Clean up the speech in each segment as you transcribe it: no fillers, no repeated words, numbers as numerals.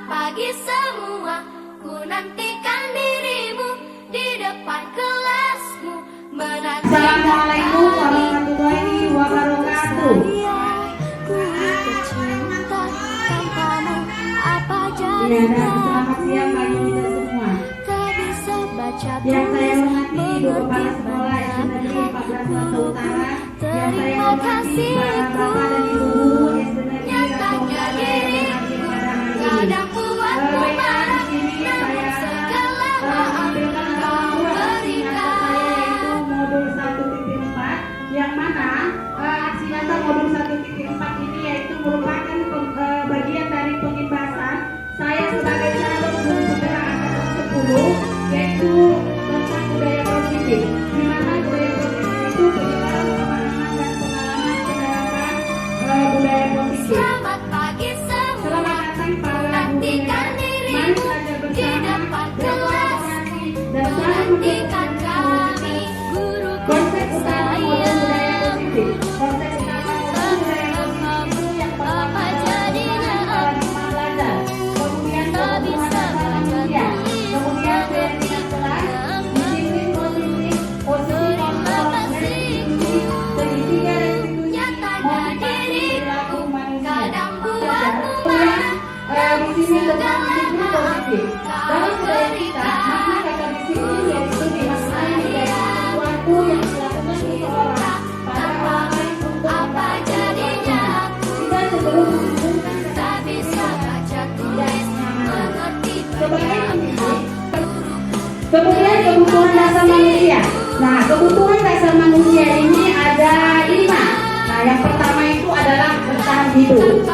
pagi semua, ku nantikan dirimu di depan kelasmu. Assalamualaikum warahmatullahi wabarakatuh. Ku ikut cinta tanpamu, apa Ya, dan jadinya? selamat siang bagi kita semua. Tak bisa baca Yang saya tulis, hormati Ibu Kepala mengerti Sekolah banyak SD hal. 14 Batu Utara. Yang saya Terima hormati para kasihku, bapak dan ibu guru SD Negeri nyatanya Rampung yang hadir pada hari ini. kadang buatku Baiklah, marah, di sini namun saya segala maaf menampilkan kau dua aksi nyata saya, yaitu berikan. modul 1.4, yang mana aksi nyata modul 1.4 ini yaitu merupakan bagian dari pengibasan saya sebagai calon guru penggerak angkatan 10, yaitu tentang budaya positif, di mana budaya positif itu penyebaran pemahaman dan pengalaman penerapan budaya positif. Selamat pagi semua, Selamat datang para guru. nantikan Mari dirimu belajar di bersama, depan kelas. dan saling Nantikan mendukung kami, guru konsep utama modul budaya sayang. positif. Konsep utama modul budaya positif itu yang pertama adalah penggunaan paradigma belajar, kemudian kebutuhan dasar manusia, kemudian kreativitas kelas, disiplin positif, positif kontrol, restitusi, segitiga restitusi, motivasi perilaku manusia. Kadang buatku Kemudian marah, di sini tentang disiplin positif. Dalam budaya kita, makna kata disiplin yaitu dimaknai dari sesuatu yang dilakukan seseorang pada orang lain untuk apa jadinya? tidak sebelum menghubungkan Tak bisa baca tulis, mengerti sebagai banyak pendidik. Kemudian kebutuhan dasar manusia. Nah, kebutuhan dasar manusia ini ada 5. Nah, yang pertama itu adalah bertahan hidup.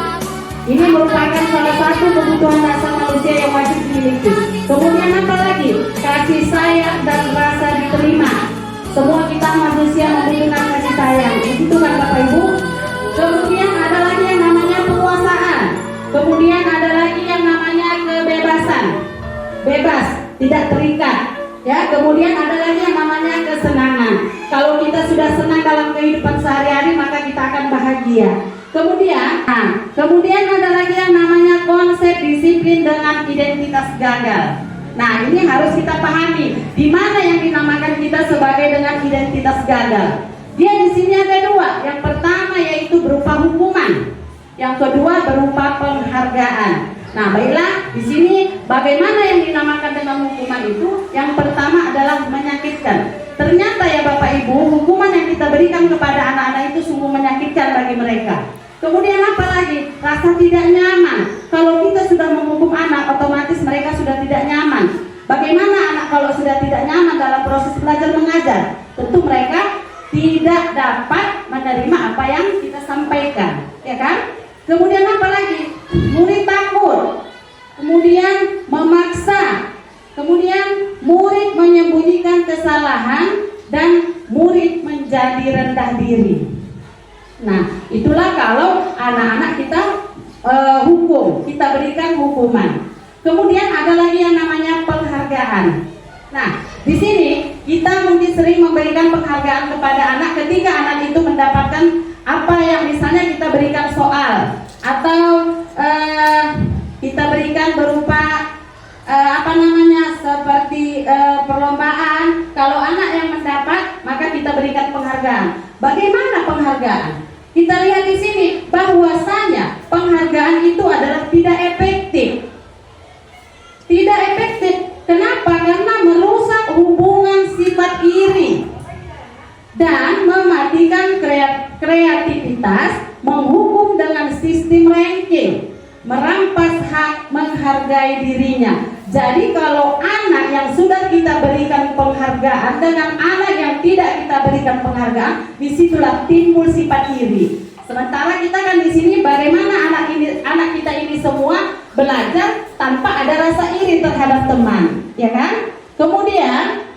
Ini merupakan salah satu kebutuhan dasar manusia yang wajib dimiliki. Kemudian apa lagi? Kasih sayang dan rasa diterima. Semua kita manusia membutuhkan kasih sayang. Itu kan Bapak Ibu. Kemudian ada lagi yang namanya penguasaan. Kemudian ada lagi yang namanya kebebasan. Bebas, tidak terikat. Ya, kemudian ada lagi yang namanya kesenangan. Kalau kita sudah senang dalam kehidupan sehari-hari, maka kita akan bahagia. Kemudian ada lagi yang namanya konsep disiplin dengan identitas gagal. Nah, ini harus kita pahami di mana yang dinamakan kita sebagai dengan identitas gagal. Dia di sini ada 2. Yang pertama yaitu berupa hukuman. Yang kedua berupa penghargaan. Nah, baiklah, di sini bagaimana yang dinamakan dengan hukuman itu? Yang pertama adalah menyakitkan. Ternyata ya Bapak Ibu, hukuman yang kita berikan kepada anak-anak itu sungguh menyakitkan bagi mereka. Kemudian apa lagi? Rasa tidak nyaman. Kalau kita sudah menghukum anak, otomatis mereka sudah tidak nyaman. Bagaimana anak kalau sudah tidak nyaman dalam proses belajar mengajar? Tentu mereka tidak dapat menerima apa yang kita sampaikan, ya kan? Kemudian apa lagi? Murid takut. Kemudian memaksa. Kemudian murid menyembunyikan kesalahan dan murid menjadi rendah diri. Nah, itulah kalau anak-anak kita hukum, kita berikan hukuman. Kemudian ada lagi yang namanya penghargaan. Nah, di sini kita mungkin sering memberikan penghargaan kepada anak ketika anak itu mendapatkan apa yang misalnya kita berikan soal atau kita berikan berupa seperti perlombaan. Kalau anak yang mendapat, maka kita berikan penghargaan. Bagaimana penghargaan? Kita lihat di sini bahwasanya penghargaan itu adalah tidak efektif. Tidak efektif. Kenapa? Karena merusak hubungan sifat iri dan mematikan kreativitas, menghukum dengan sistem ranking, merampas hak menghargai dirinya. Jadi kalau anak yang sudah kita berikan penghargaan dengan anak yang tidak kita berikan penghargaan, disitulah timbul sifat iri. Sementara kita kan di sini bagaimana anak kita ini semua belajar tanpa ada rasa iri terhadap teman, ya kan? Kemudian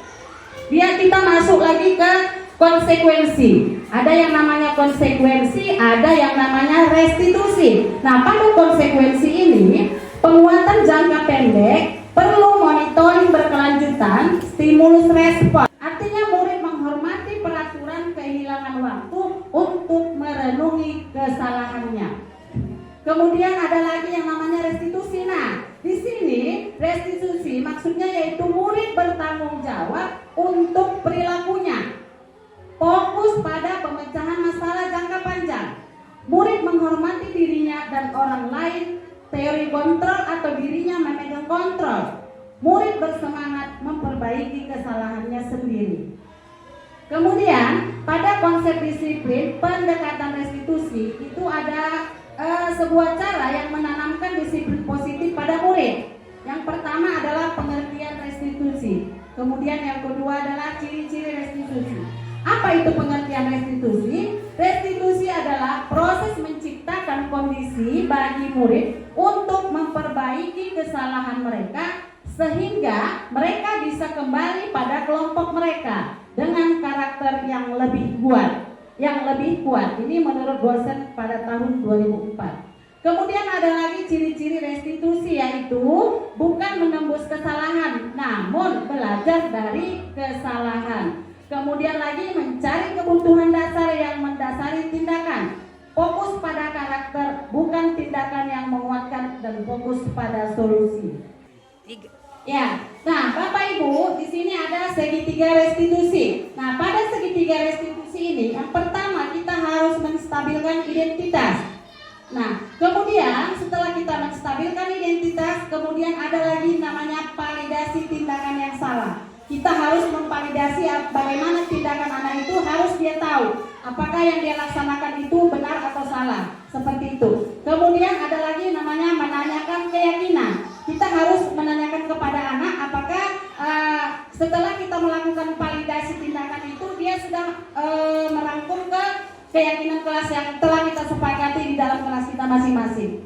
kita masuk lagi ke konsekuensi. Ada yang namanya konsekuensi, ada yang namanya restitusi. Nah, pada konsekuensi ini penguatan jangka pendek perlu monitoring berkelanjutan, stimulus respon. Artinya murid menghormati peraturan kehilangan waktu untuk merenungi kesalahannya. Kemudian ada lagi yang namanya restitusi. Nah, di Restitusi maksudnya yaitu murid bertanggung jawab untuk perilakunya. Fokus pada pemecahan masalah jangka panjang. Murid menghormati dirinya dan orang lain, teori kontrol atau dirinya memegang kontrol. Murid bersemangat memperbaiki kesalahannya sendiri. Kemudian pada konsep disiplin pendekatan restitusi itu ada sebuah cara yang menanamkan disiplin positif pada murid. Yang pertama adalah pengertian restitusi. Kemudian yang kedua adalah ciri-ciri restitusi. Apa itu pengertian restitusi? Restitusi adalah proses menciptakan kondisi bagi murid untuk memperbaiki kesalahan mereka sehingga mereka bisa kembali pada kelompok mereka dengan karakter yang lebih kuat. Ini menurut dosen pada tahun 2004. Kemudian ada lagi ciri-ciri restitusi, yaitu bukan menembus kesalahan namun belajar dari kesalahan. Kemudian lagi mencari kebutuhan dasar yang mendasari tindakan. Fokus pada karakter, bukan tindakan yang menguatkan, dan fokus pada solusi. Ya, nah Bapak Ibu, di sini ada segitiga restitusi. Nah, pada segitiga restitusi ini, yang pertama kita harus menstabilkan identitas. Nah, kemudian setelah kita menstabilkan identitas, kemudian ada lagi namanya validasi tindakan yang salah. Kita harus memvalidasi bagaimana tindakan anak itu, harus dia tahu apakah yang dia laksanakan itu benar atau salah, seperti itu. Kemudian ada lagi namanya menanyakan keyakinan. Kita harus menanyakan kepada anak apakah setelah kita melakukan validasi tindakan itu dia sudah merangkum ke keyakinan kelas yang telah kita sepakati di dalam kelas kita masing-masing.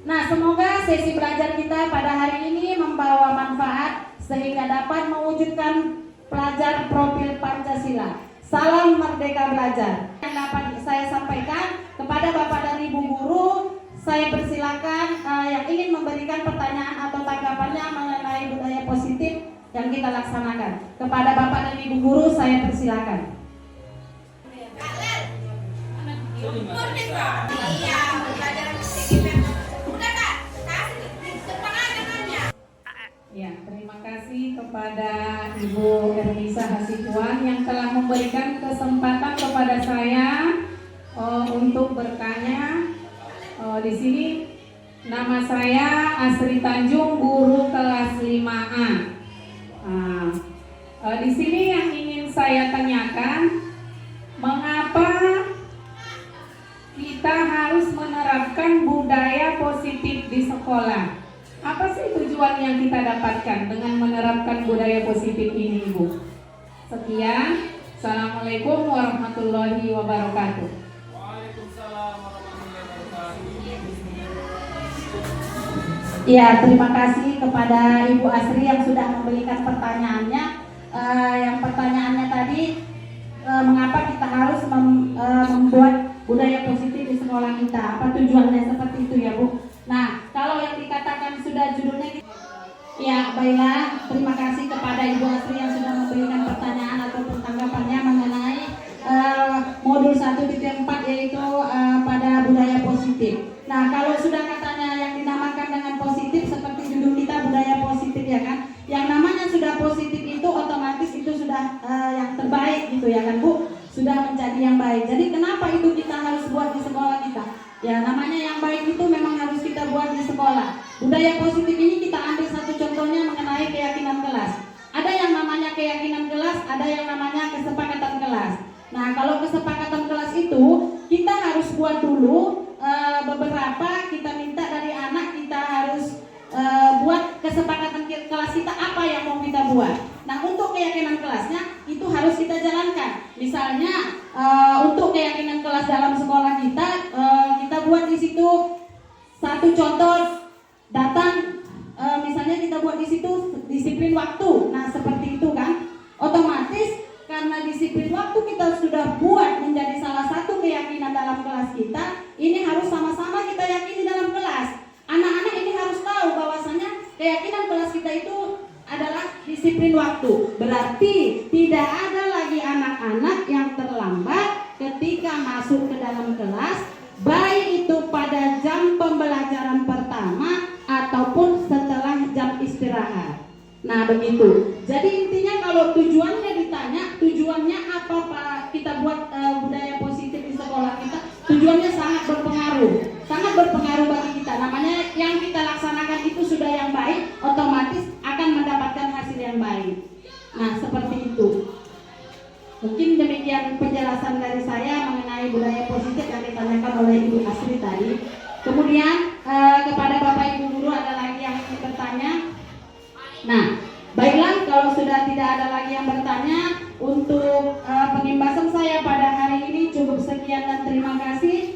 Nah, semoga sesi belajar kita pada hari ini membawa manfaat sehingga dapat mewujudkan pelajar profil Pancasila. Salam Merdeka Belajar. Yang dapat saya sampaikan kepada Bapak dan Ibu guru, saya persilakan yang ingin memberikan pertanyaan atau tanggapannya mengenai budaya positif yang kita laksanakan. Kepada Bapak dan Ibu guru, saya persilakan. Ya, terima kasih kepada Ibu Ernisa Hasibuan yang telah memberikan kesempatan kepada saya untuk bertanya. Di sini nama saya Asri Tanjung, guru kelas 5A. Di sini yang ingin saya tanyakan, mengapa kita harus menerapkan budaya positif di sekolah? Apa sih tujuan yang kita dapatkan dengan menerapkan budaya positif ini, Ibu? Sekian. Assalamualaikum warahmatullahi wabarakatuh. Waalaikumsalam warahmatullahi wabarakatuh. Ya, terima kasih kepada Ibu Asri yang sudah memberikan pertanyaannya. Yang pertanyaannya tadi, mengapa kita harus membuat budaya positif di sekolah kita? Apa tujuannya seperti itu ya, Bu? Nah, kalau yang dikatakan sudah judulnya, ya baiklah, terima kasih kepada Ibu Asri yang sudah memberikan pertanyaan ataupun tanggapannya mengenai modul 1.4 yaitu pada budaya positif. Nah, kalau sudah katanya yang dinamakan dengan positif seperti judul kita budaya positif ya kan, yang namanya sudah positif itu otomatis itu sudah yang terbaik gitu ya kan Bu, sudah menjadi yang baik. Jadi kenapa itu kita harus buat di sekolah kita? Ya, namanya yang baik itu memang harus kita buat di sekolah. Budaya positif ini kita ambil satu contohnya mengenai keyakinan kelas. Ada yang namanya keyakinan kelas, ada yang namanya kesepakatan kelas. Nah, kalau kesepakatan kelas itu kita harus buat dulu beberapa, kita minta dari anak, kita harus buat kesepakatan kelas kita apa yang mau kita buat. Nah, untuk keyakinan kelasnya itu harus kita jalankan. Misalnya untuk keyakinan kelas dalam sekolah kita, kita buat di situ satu contoh datang, misalnya kita buat di situ disiplin waktu. Nah, seperti itu kan, otomatis karena disiplin waktu kita sudah buat menjadi salah satu keyakinan dalam kelas kita, ini harus sama-sama kita yakini dalam kelas. Anak-anak ini harus tahu bahwasanya keyakinan kelas kita itu adalah disiplin waktu. Berarti tidak ada lagi anak-anak yang terlambat ketika masuk ke dalam kelas, baik itu pada jam pembelajaran pertama ataupun setelah jam istirahat. istirahat. Nah begitu. Jadi intinya kalau tujuannya ditanya, tujuannya apa Pak kita buat budaya positif di sekolah kita? Tujuannya sangat berpengaruh bagi kita. Namanya yang kita laksanakan itu sudah yang baik, otomatis akan mendapatkan hasil yang baik. Nah seperti itu. Mungkin demikian penjelasan dari saya mengenai budaya positif yang ditanyakan oleh Ibu Asri tadi. Kemudian kepada Bapak Ibu guru ada lagi yang ingin bertanya? Nah, baiklah kalau sudah tidak ada lagi yang bertanya, untuk pengimbasan saya pada hari ini cukup sekian dan terima kasih.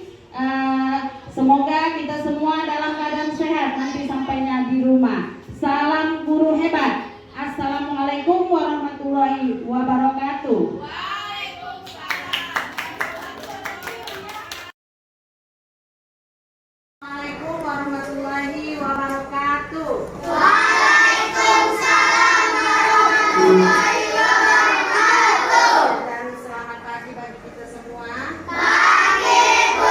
Semoga kita semua dalam keadaan sehat nanti sampainya di rumah. Salam guru hebat. Assalamualaikum warahmatullahi wabarakatuh. Assalamualaikum warahmatullahi wabarakatuh. Waalaikumsalam warahmatullahi wabarakatuh. Dan selamat pagi bagi kita semua. Pagi, Bu.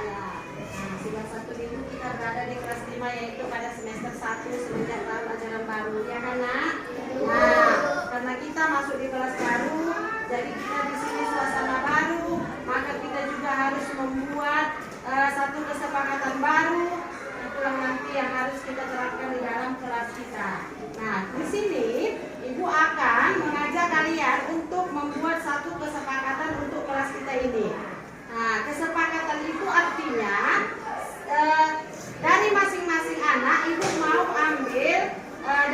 Ya, nah, sudah 1 minggu kita berada di kelas 5 yaitu pada semester 1 semenjak tahun ajaran baru, ya kan Nak? Nah, karena kita masuk di kelas baru, jadi kita di sini suasana baru, maka kita juga harus membuat satu kesepakatan baru. Itulah nanti yang harus kita terapkan di dalam kelas kita. Nah, di sini Ibu akan mengajak kalian untuk membuat satu kesepakatan untuk kelas kita ini. Nah, kesepakatan itu artinya dari masing-masing anak Ibu mau ambil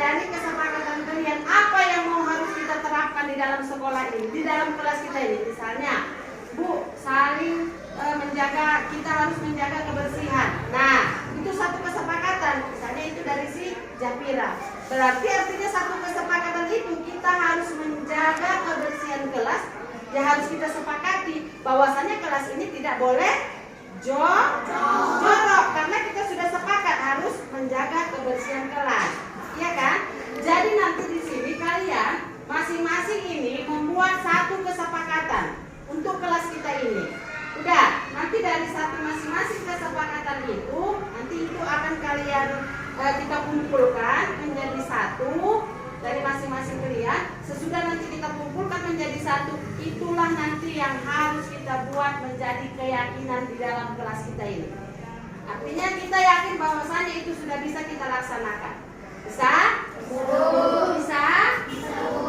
dari kesepakatan kalian apa yang mau harus kita terapkan di dalam sekolah ini, di dalam kelas kita ini. Misalnya, Bu, saling menjaga, kita harus menjaga kebersihan. Nah, itu satu kesepakatan. Misalnya itu dari si Japira. Berarti artinya satu kesepakatan itu kita harus menjaga kebersihan kelas. Ya harus kita sepakati bahwasanya kelas ini tidak boleh jorok karena kita sudah sepakat harus menjaga kebersihan kelas. Iya kan? Jadi nanti di sini kalian masing-masing ini membuat satu kesepakatan untuk kelas kita ini. Udah, nanti dari satu masing-masing kesepakatan itu, nanti itu akan kalian kita kumpulkan menjadi satu dari masing-masing kalian. Sesudah nanti kita kumpulkan menjadi satu, itulah nanti yang harus kita buat menjadi keyakinan di dalam kelas kita ini. Artinya kita yakin bahwasanya itu sudah bisa kita laksanakan. Bisa? Bisa?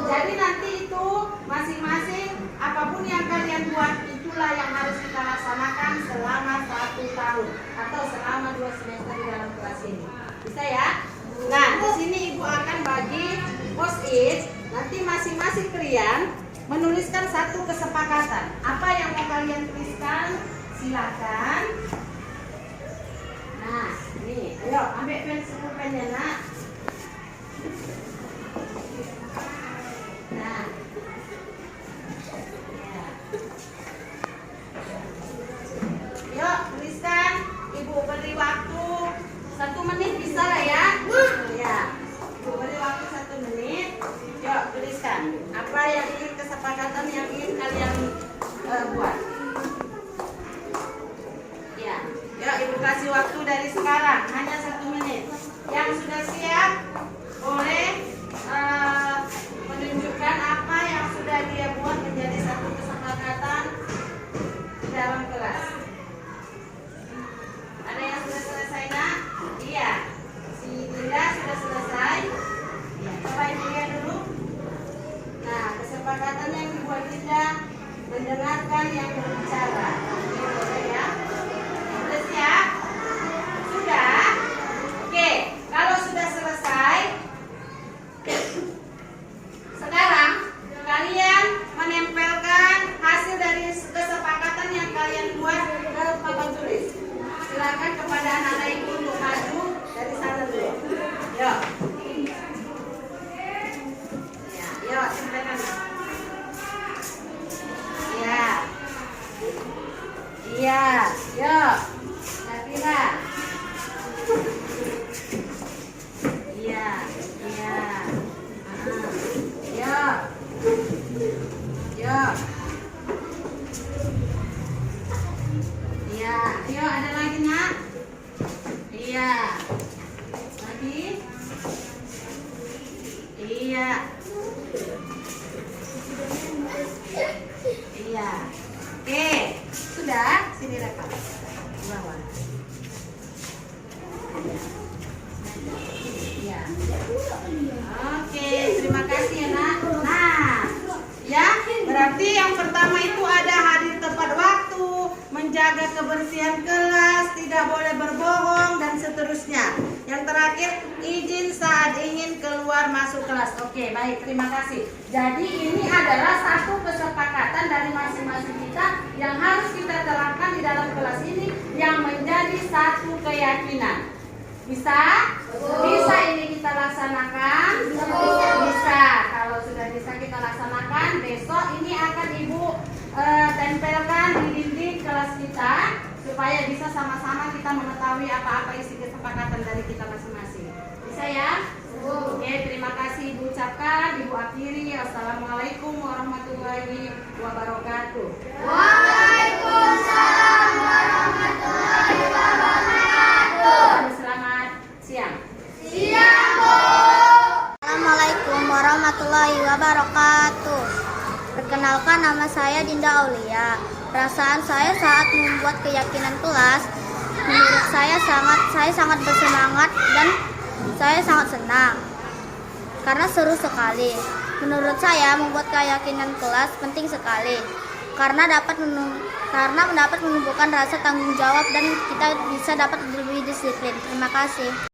Jadi nanti itu masing-masing apapun yang kalian buat itulah yang harus kita laksanakan selama 1 tahun atau selama 2 semester di dalam kelas ini. Bisa ya? Nah, di sini Ibu akan bagi post-it. Nanti masing-masing kalian menuliskan satu kesepakatan. Apa yang mau kalian tuliskan? Silakan. Nah, ini, ayo ambil pennya Nak. Nah, ya. Yuk, tuliskan. Ibu beri waktu 1 menit bisa lah ya? Ya. Ibu beri waktu 1 menit. Yuk, tuliskan. Apa yang ingin kesepakatan yang ingin kalian buat? Ya. Yuk, Ibu kasih waktu dari sekarang hanya 1 menit. Yang sudah siap Iya. Iya. Oke, sudah. Sini Reva. Bawah. Iya. Oke, terima kasih ya nak. Nah, ya berarti yang pertama itu ada hadir tepat waktu, menjaga kebersihan kelas, tidak boleh berbohong dan seterusnya. Yang terakhir, izin saat ingin keluar masuk kelas. Oke, baik, terima kasih. Jadi ini adalah satu kesepakatan dari masing-masing kita yang harus kita terapkan di dalam kelas ini yang menjadi satu keyakinan. Bisa? Bisa ini kita laksanakan? Bisa. Kalau sudah bisa kita laksanakan, besok ini akan Ibu tempelkan di dinding kelas kita supaya bisa sama-sama kita mengetahui apa-apa isi kesepakatan dari kita masing-masing. Bisa ya? Oke, terima kasih Ibu ucapkan, Ibu akhiri. Assalamualaikum warahmatullahi wabarakatuh. Waalaikumsalam warahmatullahi wabarakatuh. Selamat siang. Siang, Bu. Assalamualaikum warahmatullahi wabarakatuh. Perkenalkan, nama saya Dinda Aulia. Perasaan saya saat membuat keyakinan kelas, menurut saya sangat bersemangat dan saya sangat senang karena seru sekali. Menurut saya membuat keyakinan kelas penting sekali karena mendapat menumbuhkan rasa tanggung jawab dan kita bisa dapat lebih disiplin. Terima kasih.